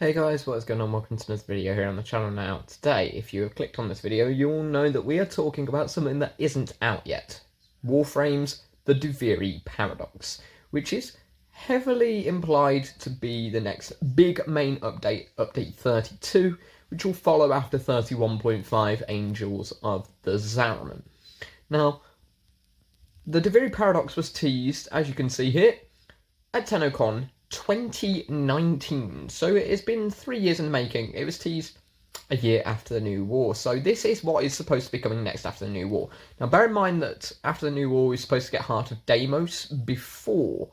Hey guys, what is going on? Welcome to another video here on the channel now. Today, if you have clicked on this video, you'll know that we are talking about something that isn't out yet. Warframe's The Duviri Paradox, which is heavily implied to be the next big main update, Update 32, which will follow after 31.5 Angels of the Zariman. Now, the Duviri Paradox was teased, as you can see here, at Tennocon 2019, so it has been 3 years in the making. It was teased a year after the New War, so this is what is supposed to be coming next after the New War. Now bear in mind that after the New War we're supposed to get Heart of Deimos before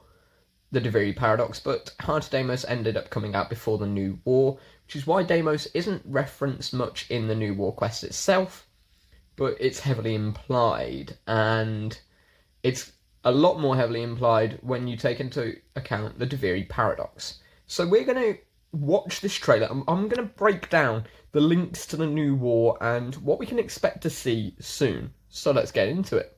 the Duviri Paradox, but Heart of Deimos ended up coming out before the New War, which is why Deimos isn't referenced much in the New War quest itself, but it's heavily implied, and it's a lot more heavily implied when you take into account the Duviri Paradox. So we're going to watch this trailer. I'm going to break down the links to the New War and what we can expect to see soon. So let's get into it.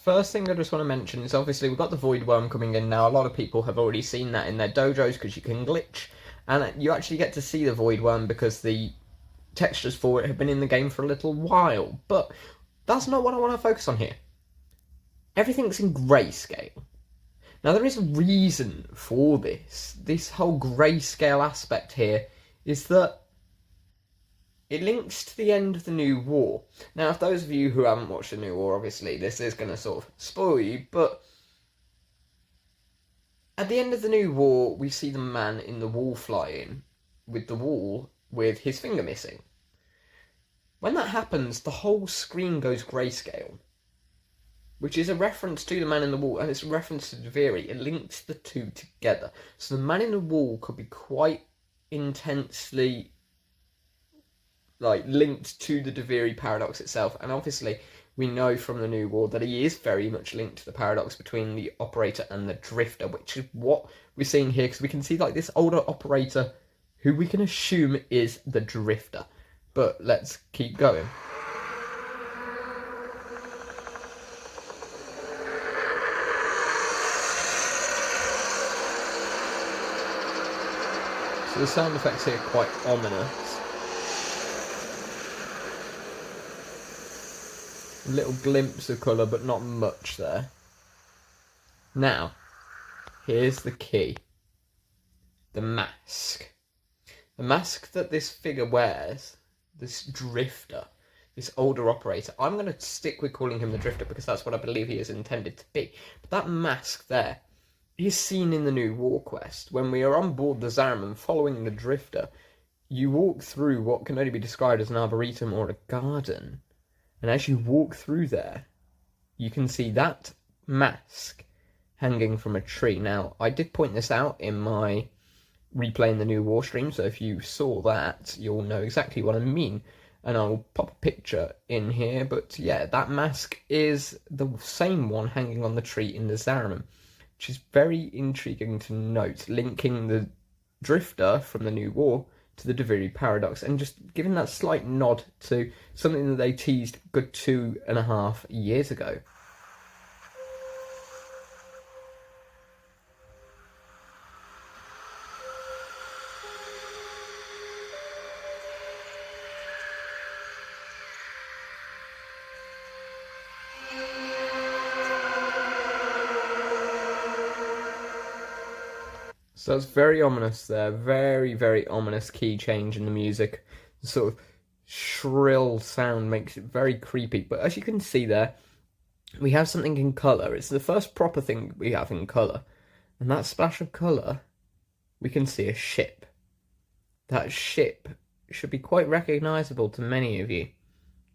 First thing I just want to mention is obviously we've got the Void Worm coming in now. A lot of people have already seen that in their dojos because you can glitch, and you actually get to see the Void Worm because the textures for it have been in the game for a little while. But that's not what I want to focus on here. Everything's in grayscale. Now there is a reason for this. This whole grayscale aspect here is that it links to the end of the New War. Now, if those of you who haven't watched the New War, obviously, this is going to sort of spoil you, but at the end of the New War, we see the man in the wall flying with the wall with his finger missing. When that happens, the whole screen goes grayscale, which is a reference to the man in the wall, and it's a reference to Duviri. It links the two together. So the man in the wall could be quite intensely linked to the Duviri Paradox itself, and obviously we know from the New War that he is very much linked to the paradox between the operator and the drifter, which is what we're seeing here, because we can see this older operator who we can assume is the drifter. But let's keep going. So the sound effects here are quite ominous. A little glimpse of colour, but not much there. Now, here's the key. The mask. The mask that this figure wears, this drifter, this older operator. I'm going to stick with calling him the drifter because that's what I believe he is intended to be. But that mask there is seen in the New War quest. When we are on board the Zariman following the drifter, you walk through what can only be described as an arboretum or a garden. And as you walk through there, you can see that mask hanging from a tree. Now, I did point this out in my replaying the New War stream, so if you saw that, you'll know exactly what I mean. And I'll pop a picture in here, but yeah, that mask is the same one hanging on the tree in the Zariman, which is very intriguing to note, linking the drifter from the New War to the Duviri Paradox, and just giving that slight nod to something that they teased a good 2.5 years ago. So it's very ominous there, very, very ominous key change in the music. The sort of shrill sound makes it very creepy. But as you can see there, we have something in colour. It's the first proper thing we have in colour. And that splash of colour, we can see a ship. That ship should be quite recognisable to many of you.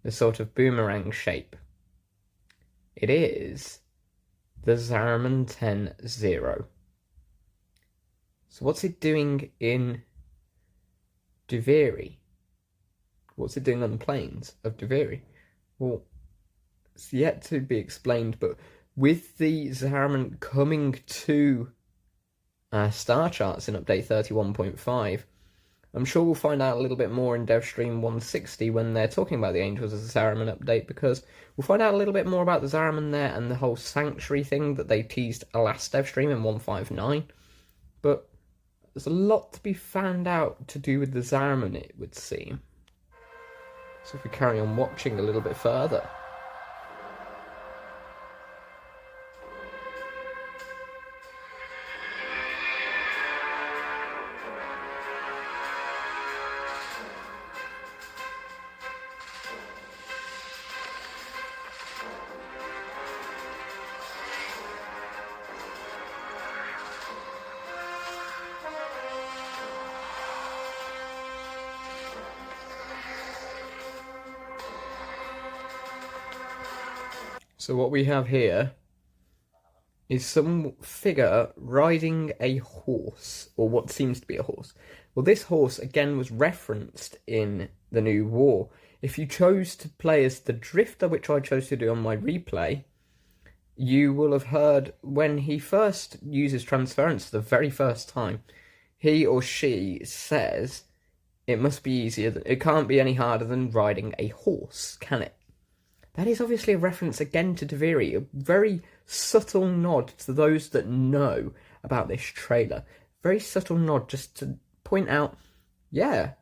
The sort of boomerang shape. It is the Zariman 10-0. So what's it doing in Duviri? What's it doing on the plains of Duviri? Well, it's yet to be explained, but with the Zariman coming to star charts in update 31.5, I'm sure we'll find out a little bit more in DevStream 160 when they're talking about the Angels as a Zariman update, because we'll find out a little bit more about the Zariman there and the whole Sanctuary thing that they teased last DevStream in 159. But there's a lot to be found out to do with the Zariman, it would seem. So if we carry on watching a little bit further. So what we have here is some figure riding a horse, or what seems to be a horse. Well, this horse, again, was referenced in the new war. If you chose to play as the Drifter, which I chose to do on my replay, you will have heard when he first uses transference the very first time, he or she says, it must be easier, it can't be any harder than riding a horse, can it? That is obviously a reference again to Duviri, a very subtle nod to those that know about this trailer. Very subtle nod just to point out, yeah,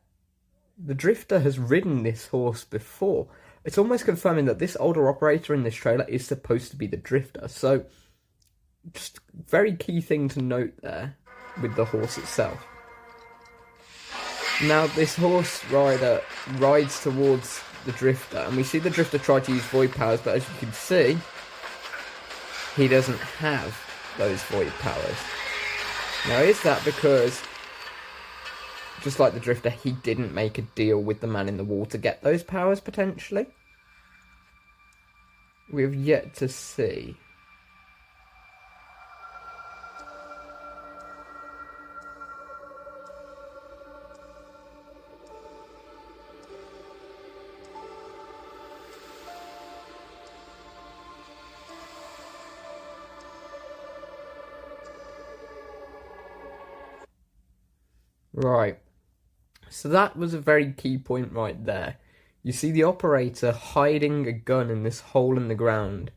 the Drifter has ridden this horse before. It's almost confirming that this older operator in this trailer is supposed to be the Drifter. So, just very key thing to note there with the horse itself. Now, this horse rider rides towards the Drifter, and we see the Drifter try to use void powers, but as you can see, he doesn't have those void powers. Now, is that because, just like the Drifter, he didn't make a deal with the man in the wall to get those powers, potentially? We have yet to see. Right, so that was a very key point right there. You see the operator hiding a gun in this hole in the ground,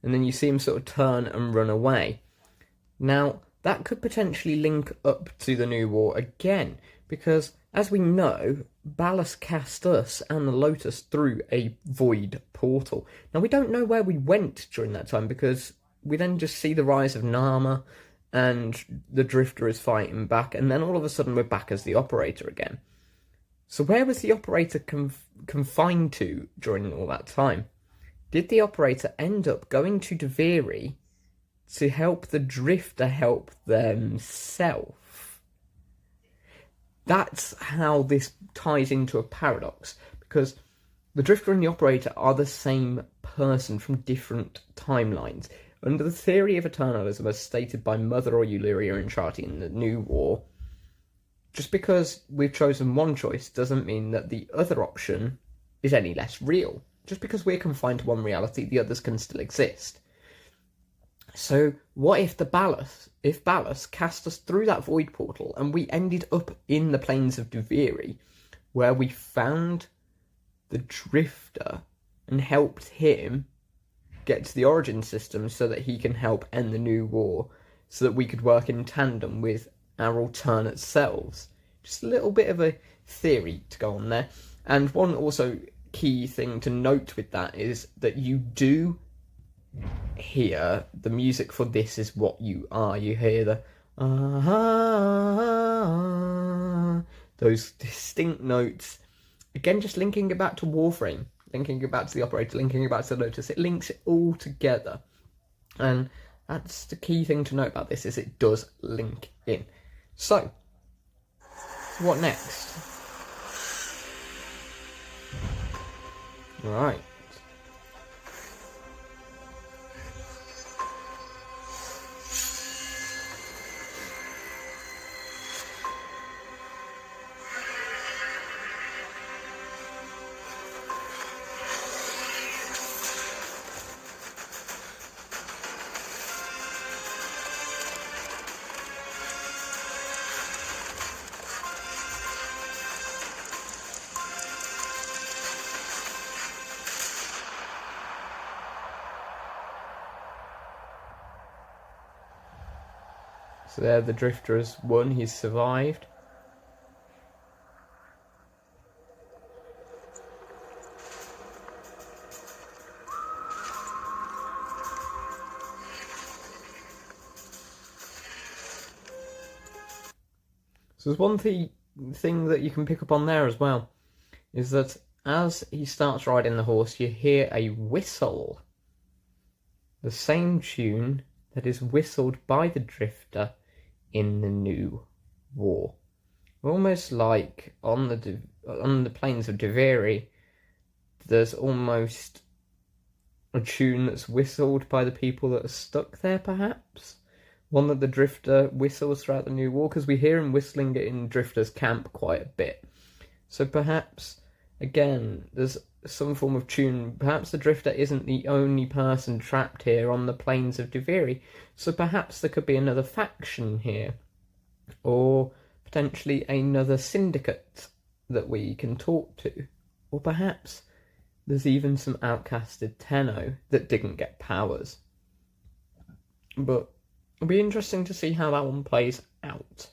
and then you see him sort of turn and run away. Now, that could potentially link up to the new war again, because, as we know, Ballas cast us and the Lotus through a void portal. Now, we don't know where we went during that time, because we then just see the rise of Nama, and the Drifter is fighting back, and then all of a sudden we're back as the operator again. So where was the operator confined to during all that time? Did the operator end up going to Duviri to help the Drifter help themselves? That's how this ties into a paradox, because the Drifter and the operator are the same person from different timelines. Under the theory of eternalism, as stated by Mother or Illyria and Charti in the New War, just because we've chosen one choice doesn't mean that the other option is any less real. Just because we're confined to one reality, the others can still exist. So, what if Ballas cast us through that void portal and we ended up in the plains of Duviri, where we found the Drifter and helped him get to the origin system so that he can help end the new war, so that we could work in tandem with our alternate selves. Just a little bit of a theory to go on there. And one also key thing to note with that is that you do hear the music for This Is What You Are. You hear the those distinct notes. Again, just linking it back to Warframe, linking it back to the operator, linking it back to the Lotus. It links it all together. And that's the key thing to note about this, is it does link in. So, what next? Right. So there, the Drifter has won, he's survived. So there's one thing that you can pick up on there as well, is that as he starts riding the horse, you hear a whistle. The same tune that is whistled by the Drifter in the new war. Almost like on the plains of Duviri, there's almost a tune that's whistled by the people that are stuck there, perhaps? One that the Drifter whistles throughout the new war, because we hear him whistling it in Drifter's camp quite a bit. So perhaps, again, there's some form of tune. Perhaps the Drifter isn't the only person trapped here on the plains of Duviri. So perhaps there could be another faction here, or potentially another syndicate that we can talk to. Or perhaps there's even some outcasted Tenno that didn't get powers. But it'll be interesting to see how that one plays out.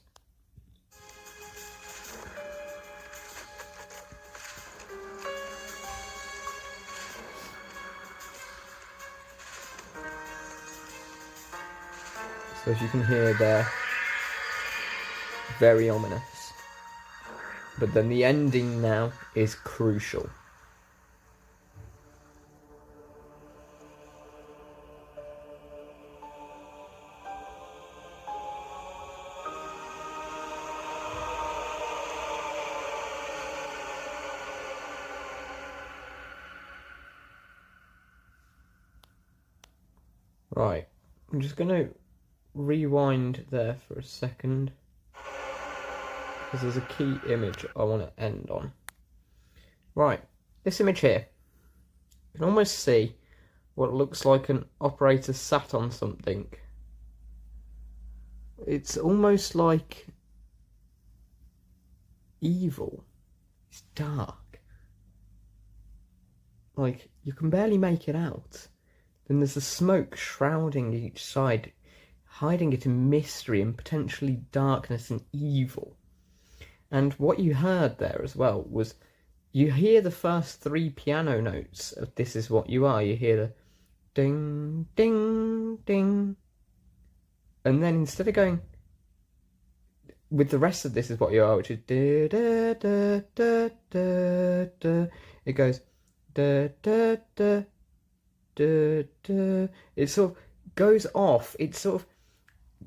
So as you can hear there, very ominous. But then the ending now is crucial. Right, I'm just going to rewind there for a second, because there's a key image I want to end on. Right, this image here, you can almost see what looks like an operator sat on something. It's almost like evil. It's dark. Like, you can barely make it out. Then there's the smoke shrouding each side, hiding it in mystery and potentially darkness and evil. And what you heard there as well was, you hear the first 3 piano notes of This Is What You Are. You hear the ding, ding, ding. And then instead of going with the rest of This Is What You Are, which is da da da da da da, it goes da da da da da. It sort of goes off. It sort of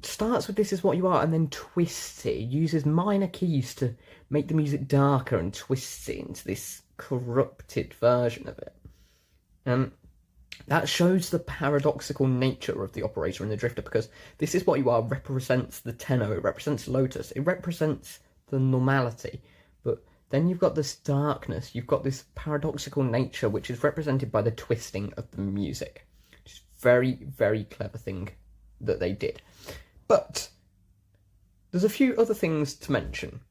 starts with This Is What You Are and then twists it. It uses minor keys to make the music darker and twists it into this corrupted version of it. And that shows the paradoxical nature of the operator and the Drifter, because This Is What You Are represents the Tenno, it represents Lotus, it represents the normality. But then you've got this darkness, you've got this paradoxical nature which is represented by the twisting of the music. Which is a very, very clever thing that they did. But there's a few other things to mention.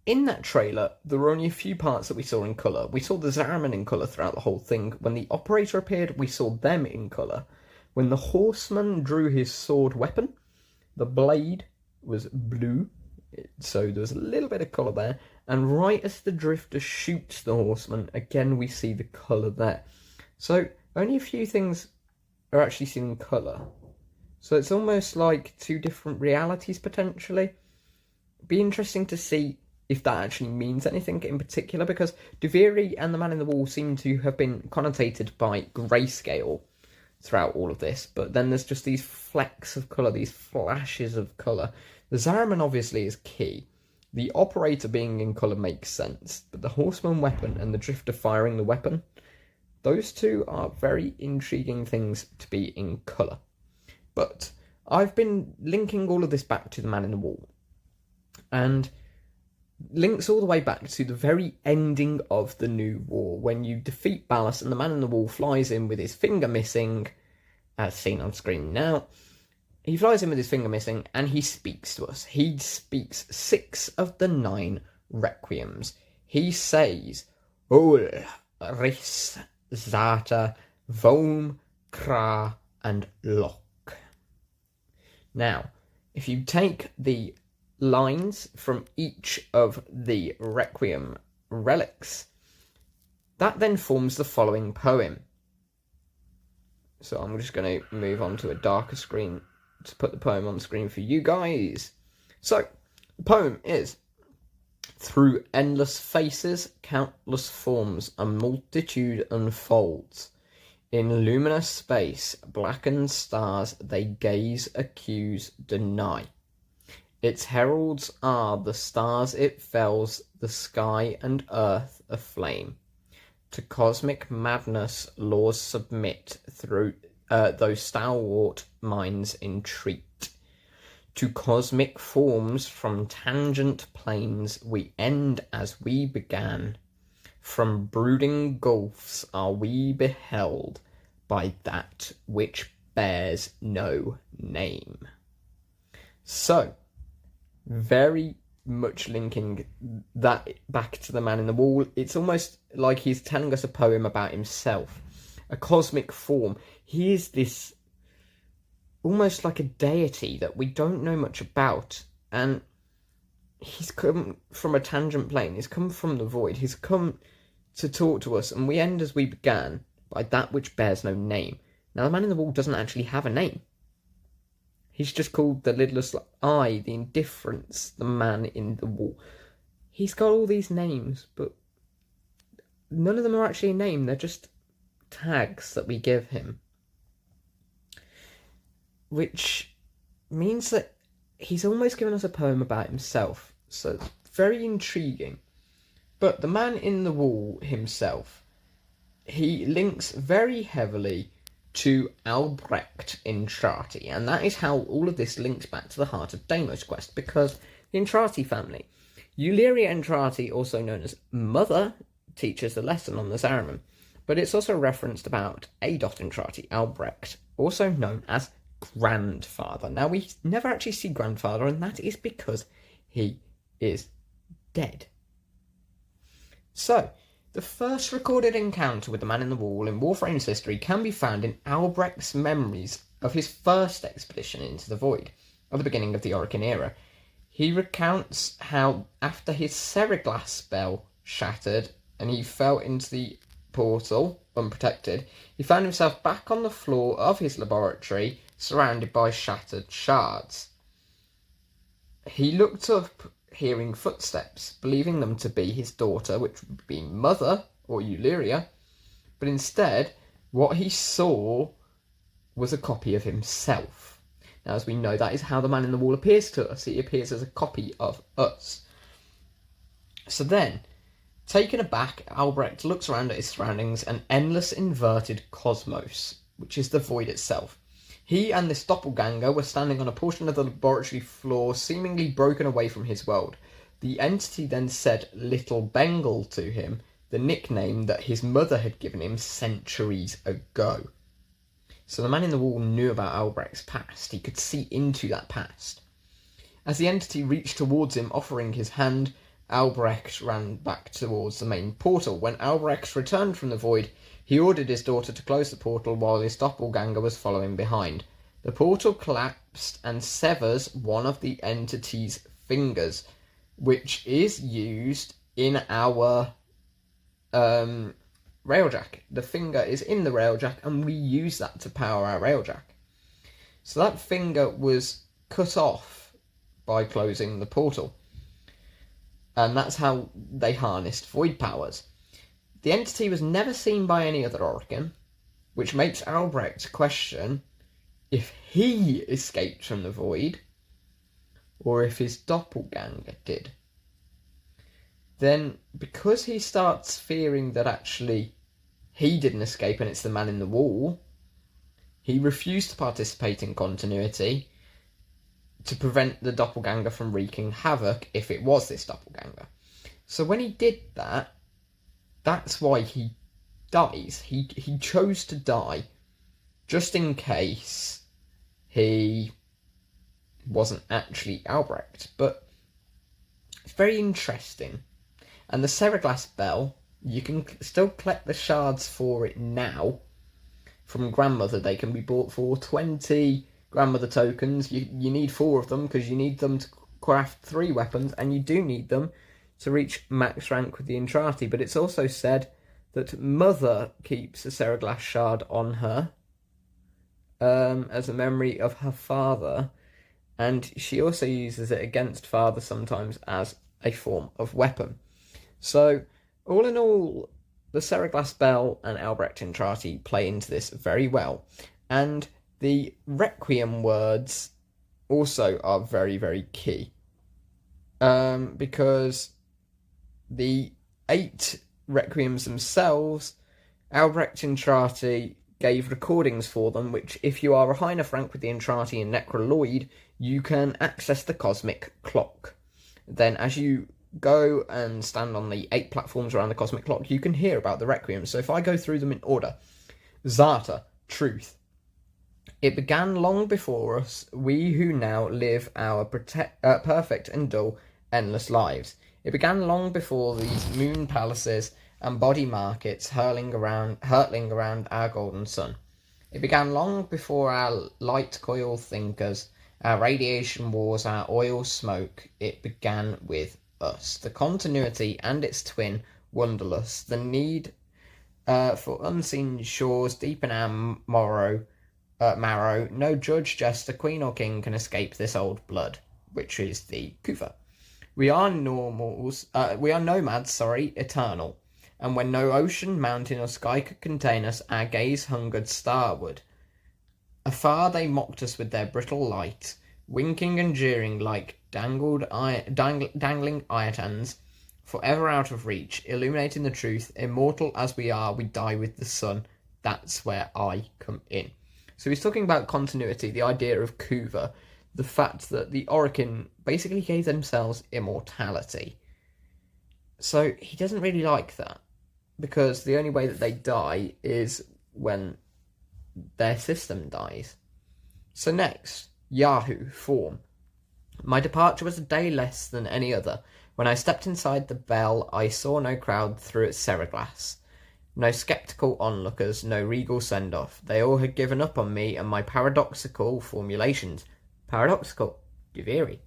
In that trailer, there were only a few parts that we saw in colour. We saw the Zariman in colour throughout the whole thing. When the operator appeared, we saw them in colour. When the horseman drew his sword weapon, the blade was blue, so there was a little bit of colour there. And right as the Drifter shoots the horseman, again we see the colour there. So only a few things are actually seen in colour. So it's almost like 2 different realities, potentially. Be interesting to see if that actually means anything in particular, because Duviri and the Man in the Wall seem to have been connotated by grayscale throughout all of this, but then there's just these flecks of colour, these flashes of colour. The Zariman obviously is key. The operator being in colour makes sense, but the horseman weapon and the Drifter firing the weapon, those 2 are very intriguing things to be in colour. But I've been linking all of this back to the Man in the Wall, and links all the way back to the very ending of the new war, when you defeat Ballas and the Man in the Wall flies in with his finger missing, as seen on screen now. He flies in with his finger missing and he speaks to us. He speaks 6 of the 9 requiems. He says, Ol, Ris, Zata, Vom, Kra, and Lok. Now, If you take the lines from each of the Requiem relics, that then forms the following poem. So I'm just going to move on to a darker screen to put the poem on screen for you guys. So, the poem is: through endless faces, countless forms, a multitude unfolds. In luminous space, blackened stars, they gaze, accuse, deny. Its heralds are the stars it fells, the sky and earth aflame. To cosmic madness laws submit, through those stalwart minds entreat. To cosmic forms from tangent planes we end as we began. From brooding gulfs are we beheld by that which bears no name. So, very much linking that back to the man in the wall. It's almost like he's telling us a poem about himself. A cosmic form. He is this almost like a deity that we don't know much about, and he's come from a tangent plane. He's come from the void. He's come to talk to us, and we end as we began, by that which bears no name. Now, the man in the wall doesn't actually have a name. He's just called the lidless eye, the indifference, the man in the wall. He's got all these names, but none of them are actually a name. They're just tags that we give him. Which means that he's almost given us a poem about himself. So, very intriguing. But the man in the wall himself, he links very heavily to Albrecht Intrati, and that is how all of this links back to the heart of Deimos quest, because the Intrati family, Euleria Intrati, also known as Mother, teaches the lesson on the Zariman, but it's also referenced about Adot Intrati, Albrecht, also known as Grandfather. Now, we never actually see Grandfather, and that is because he is dead. So, the first recorded encounter with the man in the wall in Warframe's history can be found in Albrecht's memories of his first expedition into the void, at the beginning of the Orokin era. He recounts how, after his Seriglass spell shattered and he fell into the portal unprotected, he found himself back on the floor of his laboratory, surrounded by shattered shards. He looked up, hearing footsteps, believing them to be his daughter, which would be Mother, or Euleria, but instead, what he saw was a copy of himself. Now, as we know, that is how the man in the wall appears to us. He appears as a copy of us. So then, taken aback, Albrecht looks around at his surroundings, an endless inverted cosmos, which is the void itself. He and this doppelganger were standing on a portion of the laboratory floor, seemingly broken away from his world. The entity then said Little Bengal to him, the nickname that his mother had given him centuries ago. So the man in the wall knew about Albrecht's past. He could see into that past. As the entity reached towards him, offering his hand, Albrecht ran back towards the main portal. When Albrecht returned from the void, he ordered his daughter to close the portal while his doppelganger was following behind. The portal collapsed and severs one of the entity's fingers, which is used in our railjack. The finger is in the railjack, and we use that to power our railjack. So that finger was cut off by closing the portal. And that's how they harnessed void powers. The entity was never seen by any other Orokin, which makes Albrecht question if he escaped from the void, or if his doppelganger did. Then, because he starts fearing that actually he didn't escape and it's the man in the wall, he refused to participate in continuity to prevent the doppelganger from wreaking havoc if it was this doppelganger. So when he did that, that's why he dies. He chose to die just in case he wasn't actually Albrecht. But it's very interesting. And the Seriglass Bell, you can still collect the shards for it now. From Grandmother, they can be bought for 20 grandmother tokens. You need 4 of them because you need them to craft 3 weapons, and you do need them to reach max rank with the Entrati. But it's also said that Mother keeps a Seraglass shard on her as a memory of her father, and she also uses it against Father sometimes as a form of weapon. So, all in all, the Seraglass Bell and Albrecht Entrati play into this very well, and the Requiem Words also are very, very key, because the 8 Requiems themselves, Albrecht Entrati gave recordings for them, which, if you are a high enough rank with the Entrati and Necroloid, you can access the Cosmic Clock. Then, as you go and stand on the 8 platforms around the Cosmic Clock, you can hear about the Requiems. So if I go through them in order: Zata, truth. It began long before us, we who now live our perfect and dull, endless lives. It began long before these moon palaces and body markets hurtling around our golden sun. It began long before our light coil thinkers, our radiation wars, our oil smoke. It began with us. The continuity and its twin, wonderless. The need for unseen shores deep in our marrow. No judge, jester, queen or king can escape this old blood, which is the Kuva. We are nomads, eternal. And when no ocean, mountain or sky could contain us, our gaze hungered starward. Afar they mocked us with their brittle light, winking and jeering like dangling ayatans, forever out of reach, illuminating the truth. Immortal as we are, we die with the sun. That's where I come in. So he's talking about continuity, the idea of Kuva, the fact that the Orokin basically gave themselves immortality. So he doesn't really like that, because the only way that they die is when their system dies. So next, Yahoo, form. My departure was a day less than any other. When I stepped inside the bell, I saw no crowd through its seriglass. No sceptical onlookers, no regal send-off. They all had given up on me and my paradoxical formulations. Paradoxical? Duviri.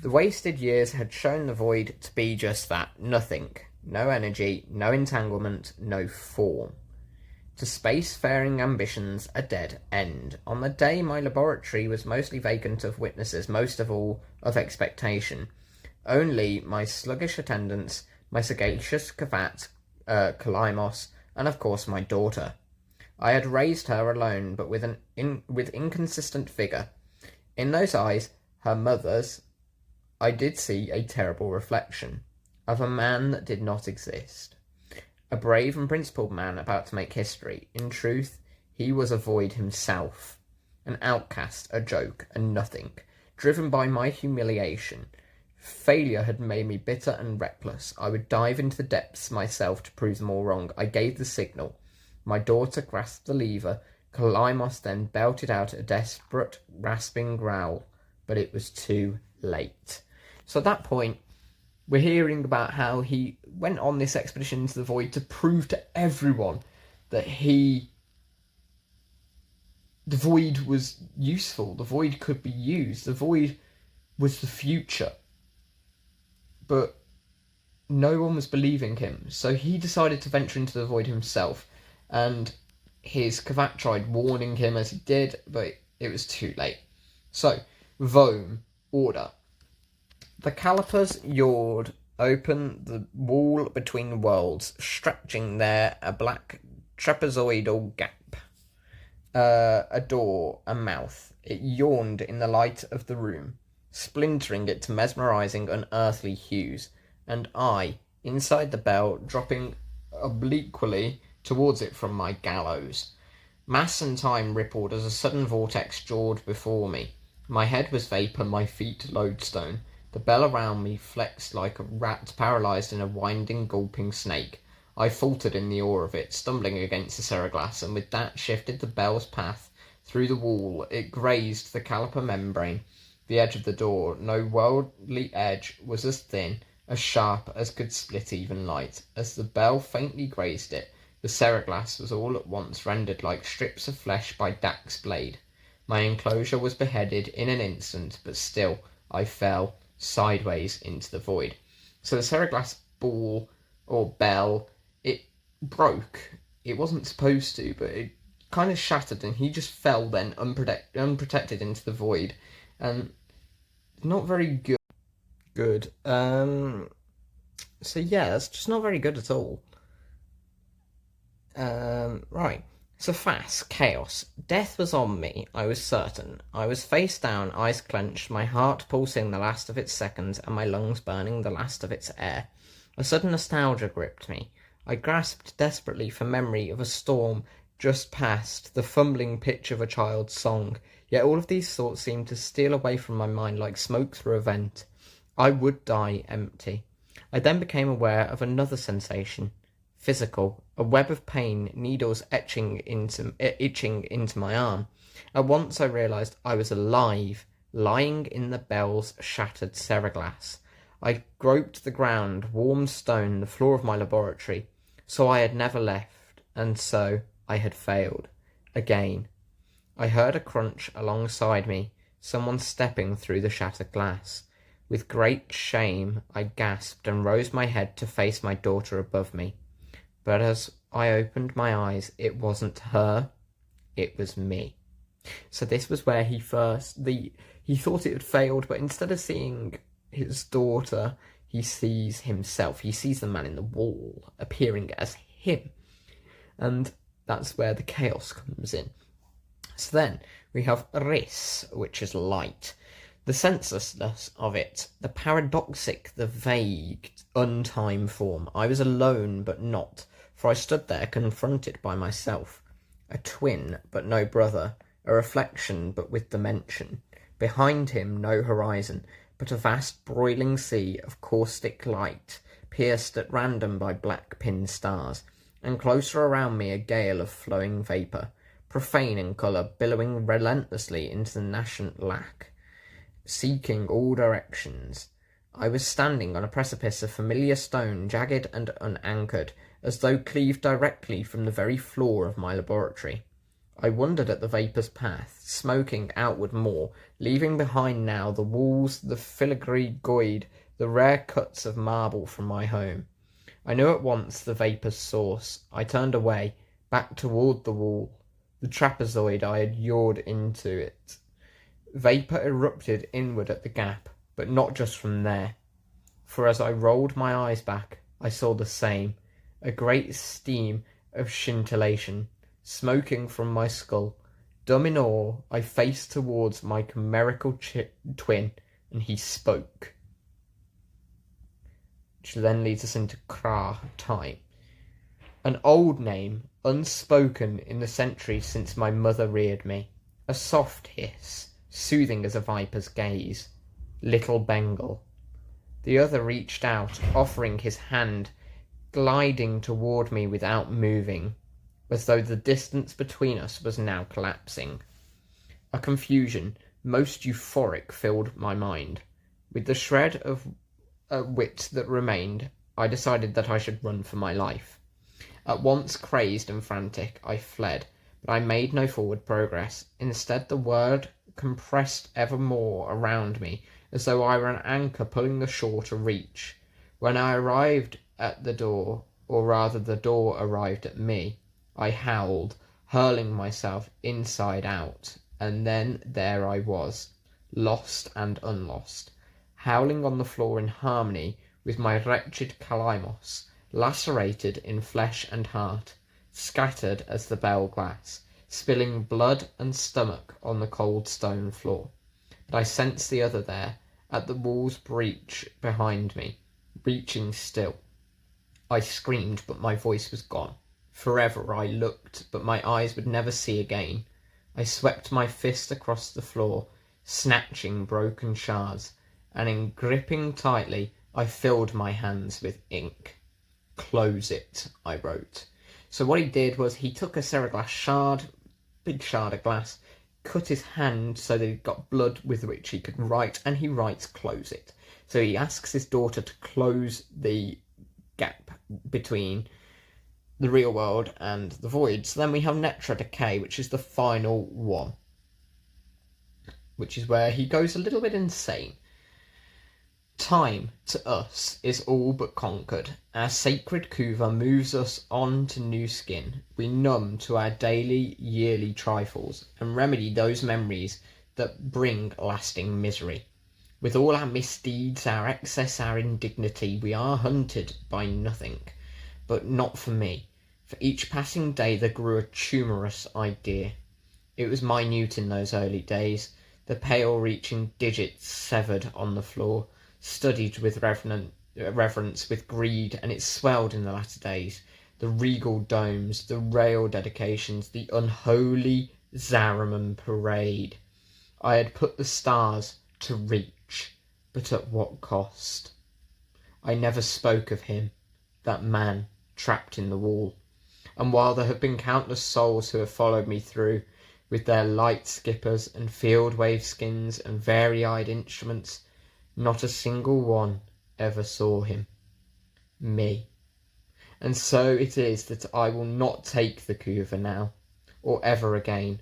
The wasted years had shown the void to be just that. Nothing. No energy, no entanglement, no form. To space-faring ambitions, a dead end. On the day my laboratory was mostly vacant of witnesses, most of all of expectation. Only my sluggish attendants, my sagacious Kavat, Kalaimos, and of course my daughter. I had raised her alone, but with inconsistent vigour. In those eyes, her mother's, I did see a terrible reflection of a man that did not exist. A brave and principled man about to make history. In truth, he was a void himself. An outcast, a joke, a nothing. Driven by my humiliation. Failure had made me bitter and reckless. I would dive into the depths myself to prove them all wrong. I gave the signal. My daughter grasped the lever. Kalaimos then belted out a desperate, rasping growl. But it was too late. So at that point, we're hearing about how he went on this expedition into the void to prove to everyone that the void was useful. The void could be used. The void was the future. But no one was believing him. So he decided to venture into the void himself. And his Kavat tried warning him as he did, but it was too late. So, Vome, order. The calipers yawed open the wall between worlds, stretching there a black trapezoidal gap. A door, a mouth. It yawned in the light of the room, splintering it to mesmerising, unearthly hues. And I, inside the bell, dropping obliquely towards it from my gallows. Mass and time rippled as a sudden vortex jawed before me. My head was vapour, my feet lodestone. The bell around me flexed like a rat paralysed in a winding, gulping snake. I faltered in the awe of it, stumbling against the seriglass, and with that shifted the bell's path through the wall. It grazed the caliper membrane, the edge of the door. No worldly edge was as thin, as sharp as could split even light. As the bell faintly grazed it, the seriglass was all at once rendered like strips of flesh by Dak's blade. My enclosure was beheaded in an instant, but still I fell sideways into the void. So the Seriglass ball or bell, it broke. It wasn't supposed to, but it kind of shattered, and he just fell then unprotected into the void, and not very good. So yeah, that's just not very good at all. Right. So fast, chaos. Death was on me, I was certain. I was face down, eyes clenched, my heart pulsing the last of its seconds, and my lungs burning the last of its air. A sudden nostalgia gripped me. I grasped desperately for memory of a storm just past, the fumbling pitch of a child's song, yet all of these thoughts seemed to steal away from my mind like smoke through a vent. I would die empty. I then became aware of another sensation. Physical, a web of pain, needles itching into my arm. At once I realised I was alive, lying in the bell's shattered seriglass. I groped the ground, warm stone, the floor of my laboratory. So I had never left, and so I had failed. Again. I heard a crunch alongside me, someone stepping through the shattered glass. With great shame, I gasped and rose my head to face my daughter above me. But as I opened my eyes, it wasn't her, it was me. So this was where he thought it had failed, but instead of seeing his daughter, he sees himself. He sees the man in the wall appearing as him. And that's where the chaos comes in. So then we have Riss, which is light. The senselessness of it, the paradoxic, the vague, untimed form. I was alone, but not, for I stood there confronted by myself. A twin, but no brother. A reflection, but with dimension. Behind him, no horizon, but a vast broiling sea of caustic light, pierced at random by black-pinned stars, and closer around me a gale of flowing vapour, profane in colour, billowing relentlessly into the nascent lack, seeking all directions. I was standing on a precipice of familiar stone, jagged and unanchored, as though cleaved directly from the very floor of my laboratory. I wondered at the vapour's path, smoking outward more, leaving behind now the walls, the filigree goid, the rare cuts of marble from my home. I knew at once the vapour's source. I turned away, back toward the wall, the trapezoid I had yawed into it. Vapour erupted inward at the gap, but not just from there. For as I rolled my eyes back, I saw the same, a great steam of scintillation, smoking from my skull. Dumb in awe, I faced towards my chimerical twin, and he spoke. Which then leads us into Kra time. An old name, unspoken in the centuries since my mother reared me. A soft hiss, soothing as a viper's gaze. Little Bengal. The other reached out, offering his hand, gliding toward me without moving, as though the distance between us was now collapsing. A confusion, most euphoric, filled my mind. With the shred of wit that remained, I decided that I should run for my life. At once crazed and frantic, I fled, but I made no forward progress. Instead, the world compressed ever more around me, as though I were an anchor pulling the shore to reach. When I arrived at the door, or rather the door arrived at me, I howled, hurling myself inside out, and then there I was, lost and unlost, howling on the floor in harmony with my wretched Kalaimos, lacerated in flesh and heart, scattered as the bell glass, spilling blood and stomach on the cold stone floor. But I sensed the other there, at the wall's breach behind me, reaching still. I screamed, but my voice was gone. Forever I looked, but my eyes would never see again. I swept my fist across the floor, snatching broken shards, and in gripping tightly, I filled my hands with ink. Close it, I wrote. So what he did was he took a seriglass shard, big shard of glass, cut his hand so that he got blood with which he could write, and he writes close it. So he asks his daughter to close the gap between the real world and the void. So then we have Netra Decay, which is the final one. which is where he goes a little bit insane. Time, to us, is all but conquered. Our sacred Kuva moves us on to new skin. We numb to our daily, yearly trifles, and remedy those memories that bring lasting misery. With all our misdeeds, our excess, our indignity, we are hunted by nothing. But not for me. For each passing day there grew a tumorous idea. It was minute in those early days, the pale reaching digits severed on the floor, studied with reverence, with greed, and it swelled in the latter days. The regal domes, the rail dedications, the unholy Zariman parade. I had put the stars to reach, but at what cost? I never spoke of him, that man trapped in the wall. And while there have been countless souls who have followed me through, with their light skippers and field wave skins and very-eyed instruments, not a single one ever saw him. Me. And so it is that I will not take the Kuva now, or ever again.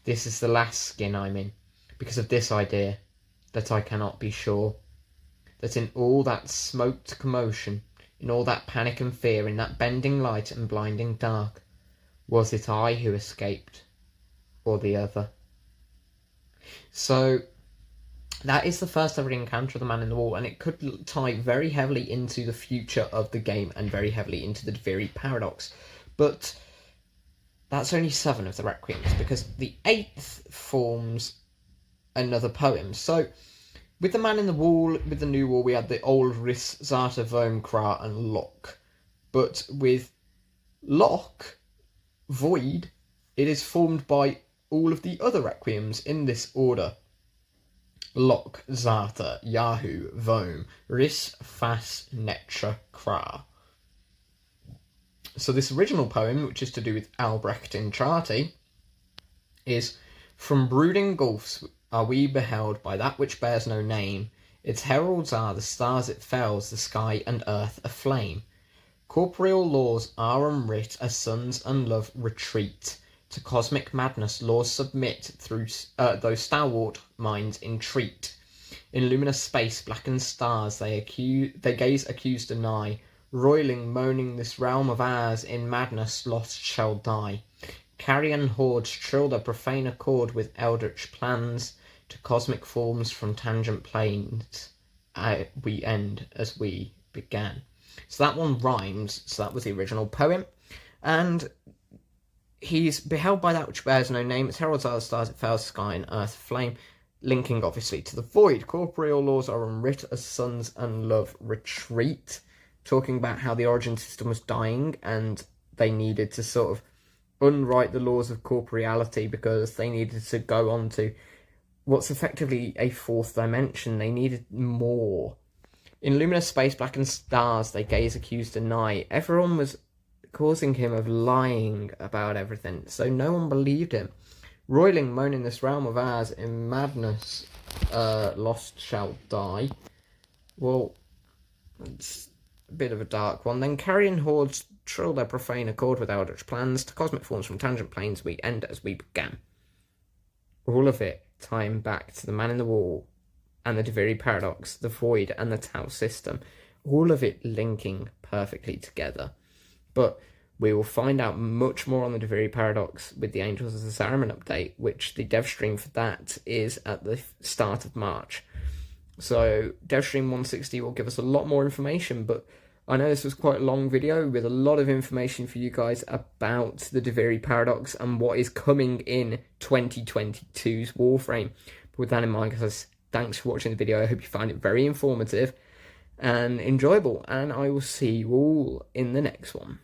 This is the last skin I'm in, because of this idea, that I cannot be sure. That in all that smoked commotion, in all that panic and fear, in that bending light and blinding dark, was it I who escaped, or the other? So that is the first ever encounter of the Man in the Wall, and it could tie very heavily into the future of the game and very heavily into the Duviri paradox. But that's only 7 of the Requiems, because the 8th forms another poem. So with the Man in the Wall, with the New Wall, we had the old Ris, Zata, Vom, Kra, and Lok. But with Lok, Void, it is formed by all of the other Requiems in this order. Lok, Zata, Yahoo, Vom, Ris, Fas, Netra, Kra. So this original poem, which is to do with Albrecht in Charty, is: From brooding gulfs are we beheld by that which bears no name. Its heralds are the stars it fells, the sky and earth aflame. Corporeal laws are unwrit as suns unlove retreat. To cosmic madness laws submit, through those stalwart minds entreat. In luminous space blackened stars they gaze accused deny. Roiling, moaning, this realm of ours in madness lost shall die. Carrion hordes trill their profane accord with eldritch plans. To cosmic forms from tangent planes we end as we began. So that one rhymes, so that was the original poem. And he's beheld by that which bears no name. Its heralds are the stars, it fells, sky and earth flame. Linking obviously to the void. Corporeal laws are unwrit as suns and love retreat. Talking about how the origin system was dying and they needed to sort of unwrite the laws of corporeality because they needed to go on to what's effectively a 4th dimension. They needed more. In luminous space, blackened stars, they gaze accused deny. Everyone was causing him of lying about everything, so no one believed him. Roiling, moaning, this realm of ours in madness lost shall die. Well, it's a bit of a dark one. Then carrion hordes trill their profane accord with eldritch plans. To cosmic forms from tangent planes we end as we began. All of it tying back to the Man in the Wall and the Duviri paradox, the void and the Tau system. All of it linking perfectly together. But we will find out much more on the Duviri paradox with the Angels of the Zariman update, which the dev stream for that is at the start of March. So dev stream 160 will give us a lot more information, but I know this was quite a long video with a lot of information for you guys about the Duviri paradox and what is coming in 2022's Warframe. But with that in mind, guys, thanks for watching the video. I hope you find it very informative and enjoyable, and I will see you all in the next one.